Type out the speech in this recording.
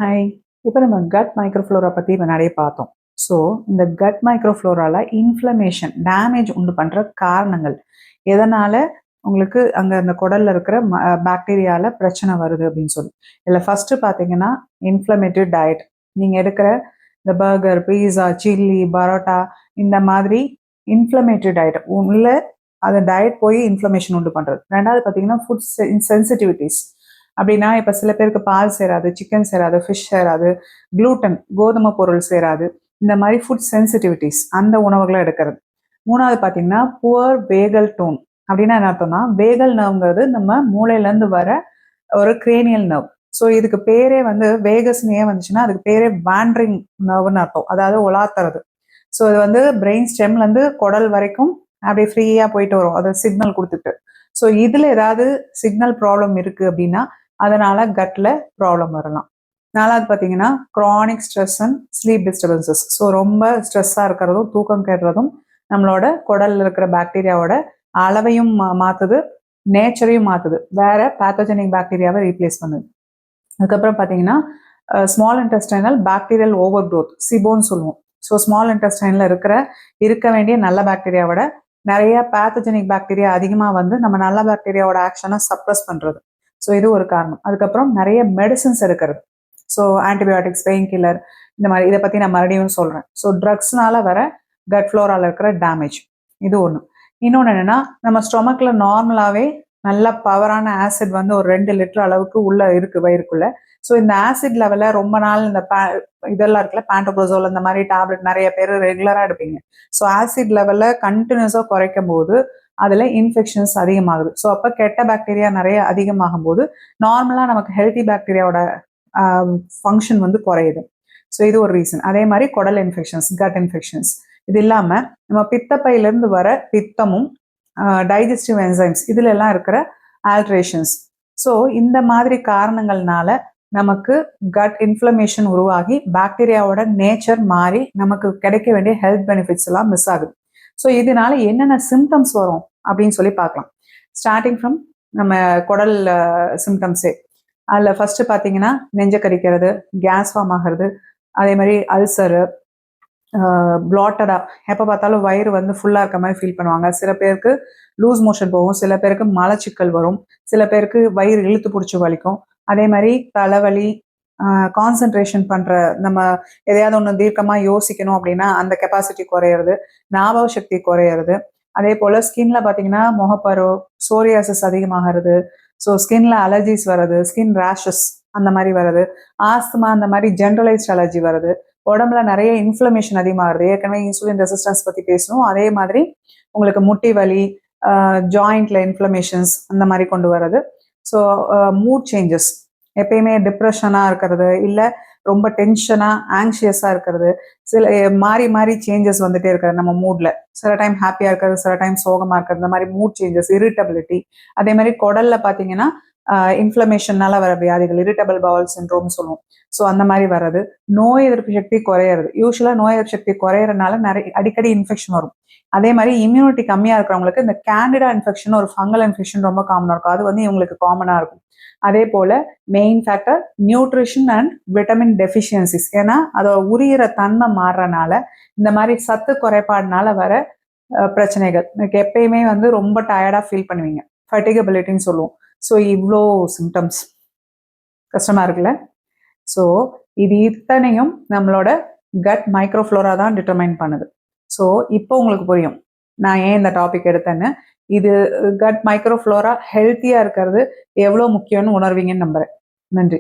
Hi. இப்போ நம்ம cut microflora பத்தி இப்ப நெறைய பார்த்தோம். ஸோ, இந்த கட் மைக்ரோஃப்ளோரால இன்ஃப்ளமேஷன், டேமேஜ் உண்டு பண்ற காரணங்கள், எதனால உங்களுக்கு அங்க அந்த குடல்ல இருக்கிற பாக்டீரியால பிரச்சனை வருது அப்படின்னு சொல்லி. இதுல ஃபர்ஸ்ட்டு பார்த்தீங்கன்னா, இன்ஃப்ளமேட்டரி டயட். நீங்க எடுக்கிற இந்த பர்கர், பீஸா, சில்லி, பரோட்டா இந்த மாதிரி இன்ஃப்ளமேட்டரி டயட் உள்ள அந்த டயட் போய் இன்ஃப்ளமேஷன் உண்டு பண்றது. 2வது பார்த்தீங்கன்னா, ஃபுட் சென்சிட்டிவிட்டீஸ். அப்படின்னா, இப்ப சில பேருக்கு பால் சேராது, சிக்கன் சேராது, ஃபிஷ் சேராது, குளூட்டன் கோதுமை பொருள் சேராது. இந்த மாரி ஃபுட் சென்சிட்டிவிட்டீஸ் அந்த உணவுகள எடுக்கிறது. 3வது பார்த்தீங்கன்னா, புவர் வேகல் டோன். அப்படின்னா என்ன அர்த்தம்னா, வேகல் நர்வ்ங்கிறது நம்ம மூளையிலேருந்து வர ஒரு கிரேனியல் நர்வ். ஸோ இதுக்கு பேரே வந்து வேகஸ்ன்னு ஏன் வந்துச்சுன்னா, அதுக்கு பேரே வாண்டரிங் நர்வ்ன்னு அர்த்தம். அதாவது உலாத்துறது. ஸோ இது வந்து பிரெயின் ஸ்டெம்லேருந்து குடல் வரைக்கும் அப்படியே ஃப்ரீயா போயிட்டு வரும். அது சிக்னல் குடுத்துட்டு. ஸோ இதுல ஏதாவது சிக்னல் ப்ராப்ளம் இருக்கு அப்படின்னா, அதனால கட்ல ப்ராப்ளம் வரலாம். 4வது பார்த்தீங்கன்னா, Kronig stress and sleep disturbances. So ரொம்ப ஸ்ட்ரெஸ்ஸா இருக்கிறதும், தூக்கம் கெடுறதும் நம்மளோட குடல்ல இருக்கிற பாக்டீரியாவோட அளவையும் மாத்துது, நேச்சரையும் மாத்துது. வேற பேத்தோஜெனிக் பாக்டீரியாவை ரீப்ளேஸ் பண்ணுது. அதுக்கப்புறம் பார்த்தீங்கன்னா, small intestinal bacterial overgrowth, சிபோன்னு சொல்லுவோம். ஸோ ஸ்மால் இன்டெஸ்டைன்ல இருக்க வேண்டிய நல்ல பாக்டீரியாவோட நிறைய பேத்தோஜெனிக் பாக்டீரியா அதிகமாக வந்து நம்ம நல்ல பாக்டீரியாவோட ஆக்ஷனை சப்ரஸ் பண்ணுறது. ஸோ இது ஒரு காரணம். அதுக்கப்புறம் நிறைய மெடிசின்ஸ் எடுக்கிறது. ஸோ ஆன்டிபயோட்டிக்ஸ், பெயின் கில்லர் இந்த மாதிரி இதை பற்றி நான் மறுபடியும் சொல்கிறேன். ஸோ ட்ரக்ஸ்னால வர கட் ஃப்ளோரால இருக்கிற டேமேஜ் இது ஒன்று. இன்னொன்று என்னென்னா, நம்ம ஸ்டொமக்கில் நார்மலாகவே நல்ல பவரான ஆசிட் வந்து ஒரு 2 லிட்டர் அளவுக்கு உள்ள இருக்குது வயிறுக்குள்ள. ஸோ இந்த ஆசிட் லெவலில் ரொம்ப நாள் இந்த இதெல்லாம் இருக்குல்ல, பேண்டோப்ரோசோல் இந்த மாதிரி டேப்லெட் நிறைய பேர் ரெகுலராக எடுப்பீங்க. ஸோ ஆசிட் லெவலில் கண்டினியூஸாக குறைக்கும் போது அதில் இன்ஃபெக்ஷன்ஸ் அதிகமாகுது. ஸோ அப்போ கெட்ட பாக்டீரியா நிறைய அதிகமாகும் போது நார்மலாக நமக்கு ஹெல்த்தி பாக்டீரியாவோட ஃபங்க்ஷன் வந்து குறையுது. ஸோ இது ஒரு ரீசன். அதே மாதிரி குடல் இன்ஃபெக்ஷன்ஸ், கட் இன்ஃபெக்ஷன்ஸ். இது இல்லாமல் நம்ம பித்தப்பையிலேருந்து வர பித்தமும், டைஜஸ்டிவ் என்சைம்ஸ் இதுல எல்லாம் இருக்கிற ஆல்ட்ரேஷன்ஸ். ஸோ இந்த மாதிரி காரணங்கள்னால நமக்கு கட் இன்ஃப்ளமேஷன் உருவாகி பாக்டீரியாவோட நேச்சர் மாறி நமக்கு கிடைக்க வேண்டிய ஹெல்த் பெனிஃபிட்ஸ் எல்லாம் மிஸ் ஆகுது. ஸோ இதனால என்னென்ன சிம்டம்ஸ் வரும் அப்படின்னு சொல்லி பார்க்கலாம். ஸ்டார்டிங் ஃப்ரம் நம்ம குடல் சிம்டம்ஸே. அதில் ஃபர்ஸ்ட் பார்த்தீங்கன்னா, நெஞ்ச கரிக்கிறது, கேஸ் ஃபார்ம் ஆகிறது, அதே மாதிரி அல்சரு, பிளாட்டடா எப்போ பார்த்தாலும் வயிறு வந்து ஃபுல்லாக இருக்க மாதிரி ஃபீல் பண்ணுவாங்க. சில பேருக்கு லூஸ் மோஷன் போகும், சில பேருக்கு மலச்சிக்கல் வரும், சில பேருக்கு வயிறு இழுத்து பிடிச்சி வலிக்கும். அதே மாதிரி தலைவலி, கான்சென்ட்ரேஷன் பண்ணுற நம்ம எதையாவது ஒன்று தீர்க்கமாக யோசிக்கணும் அப்படின்னா அந்த கெப்பாசிட்டி குறையிறது, ஞாபக சக்தி குறையிறது. அதே போல் ஸ்கின்ல பார்த்தீங்கன்னா முகப்பரு, சோரியாசிஸ் அதிகமாகிறது. ஸோ ஸ்கின்ல அலர்ஜிஸ் வர்றது, ஸ்கின் ரேஷஸ் அந்த மாதிரி வர்றது, ஆஸ்துமா அந்த மாதிரி ஜென்ரலைஸ்ட் அலர்ஜி வருது, உடம்புல நிறைய இன்ஃப்ளமேஷன் அதிகமாகுது. ஏற்கனவே இன்சுலின் ரெசிஸ்டன்ஸ் பற்றி பேசணும். அதே மாதிரி உங்களுக்கு முட்டி வலி, ஜாயிண்ட்ல இன்ஃப்ளமேஷன்ஸ் அந்த மாதிரி கொண்டு வர்றது. ஸோ மூட் சேஞ்சஸ், எப்பயுமே டிப்ரெஷனாக இருக்கிறது, இல்லை ரொம்ப டென்ஷனாக ஆங்ஷியஸாக இருக்கிறது, சில மாறி மாறி சேஞ்சஸ் வந்துட்டே இருக்கிறது நம்ம மூட்ல. சில டைம் ஹாப்பியாக இருக்கிறது, சில டைம் சோகமாக இருக்கிறது, இந்த மாதிரி மூட் சேஞ்சஸ், இரிட்டபிலிட்டி. அதே மாதிரி குடல்ல பார்த்தீங்கன்னா இன்ஃப்ளமேஷன்னால வர வியாதிகள், இரிட்டபிள் பவல் சிண்ட்ரோம் சொல்லுவோம். ஸோ அந்த மாதிரி வர்றது, நோய் எதிர்ப்பு சக்தி குறையிறது. யூஸ்வலாக நோய் எதிர்ப்பு சக்தி குறையறதுனால நிறைய அடிக்கடி இன்ஃபெக்ஷன் வரும். அதே மாதிரி இம்யூனிட்டி கம்மியாக இருக்கிறவங்களுக்கு இந்த கேண்டிடா இன்ஃபெக்ஷன், ஒரு ஃபங்கல் இன்ஃபெக்ஷன் ரொம்ப காமனாக இருக்கும். அது வந்து இவங்களுக்கு காமனாக இருக்கும். அதே போல main factor nutrition and vitamin deficiencies. ஏன்னா அதோட உரியிற தன்மை மாறுறனால இந்த மாதிரி சத்து குறைபாடுனால வர பிரச்சனைகள். எனக்கு எப்பயுமே வந்து ரொம்ப டயர்டாக ஃபீல் பண்ணுவீங்க, ஃபட்டிகபிலிட்டின்னு சொல்லுவோம். ஸோ இவ்வளோ சிம்டம்ஸ் கஷ்டமாக இருக்குல்ல. ஸோ இது இத்தனையும் நம்மளோட கட் மைக்ரோஃப்ளோரா தான் டிட்டர்மைன் பண்ணுது. ஸோ இப்போ உங்களுக்கு புரியும் நான் ஏன் இந்த டாபிக் எடுத்தேன்னு. இது கட் மைக்ரோஃப்ளோரா ஹெல்த்தியாக இருக்கிறது எவ்வளோ முக்கியம்னு உணர்வீங்கன்னு நம்புகிறேன். நன்றி.